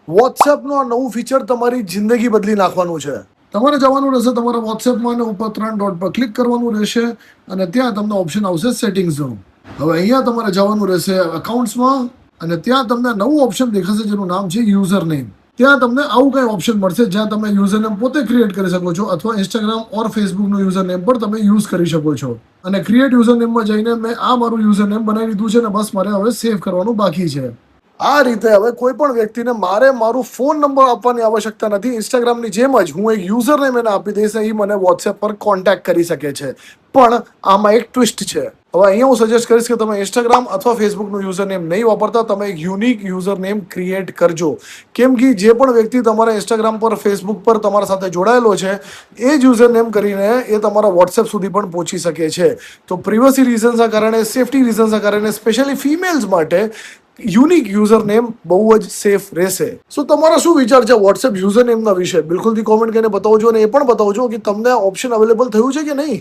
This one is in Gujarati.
વોટ્સએપનું આ નવું ફીચર તમારી જિંદગી બદલી નાખવાનું છે. તમારે જવાનું રહેશે તમારા વોટ્સએપમાં અને ઉપર 3 ડોટ પર ક્લિક કરવાનું રહેશે અને ત્યાં તમને ઓપ્શન આવશે સેટિંગ્સનું. હવે અહીંયા તમારે જવાનું રહેશે અકાઉન્ટ્સમાં અને ત્યાં તમને નવું ઓપ્શન દેખાશે જેનું નામ છે યુઝર નેમ. ત્યાં તમને આવું કંઈ ઓપ્શન મળશે જ્યાં તમે યુઝર નેમ પોતે ક્રિએટ કરી શકો છો અથવા ઇન્સ્ટાગ્રામ ઓર ફેસબુકનું યુઝર નેમ પણ તમે યુઝ કરી શકો છો. અને ક્રિએટ યુઝર નેમમાં જઈને મેં આ મારું યુઝર નેમ બનાવી દીધું છે અને બસ મારે હવે સેવ કરવાનું બાકી છે. આ રીતે હવે કોઈ પણ વ્યક્તિને મારે મારું ફોન નંબર આપવાની આવશ્યકતા નથી. ઇન્સ્ટાગ્રામની જેમ જ હું એક યુઝર નેમ એને આપી દઈશ, એ મને વોટ્સએપ પર કોન્ટેક્ટ કરી શકે છે. પણ આમાં એક ટ્વિસ્ટ છે. હવે અહીંયા હું સજેસ્ટ કરીશ કે તમે ઇન્સ્ટાગ્રામ અથવા ફેસબુકનું યુઝર નેમ નહીં વાપરતા, તમે એક યુનિક યુઝર નેમ ક્રિએટ કરજો. કેમ કે જે પણ વ્યક્તિ તમારા ઇન્સ્ટાગ્રામ પર ફેસબુક પર તમારા સાથે જોડાયેલો છે એ જ યુઝર નેમ કરીને એ તમારા વોટ્સએપ સુધી પણ પહોંચી શકે છે. તો પ્રિવસી રીઝન્સના કારણે, સેફટી રીઝન્સના કારણે સ્પેશિયલી ફિમેલ્સ માટે યુનિક યુઝર નેમ બહુ જ સેફ રહેશે. સો તમારો શું વિચાર છે વોટ્સએપ યુઝર નેમના વિશે? બિલકુલથી કોમેન્ટ કરીને બતાવજો અને એ પણ બતાવજો કે તમને ઓપ્શન અવેલેબલ થયું છે કે નહીં.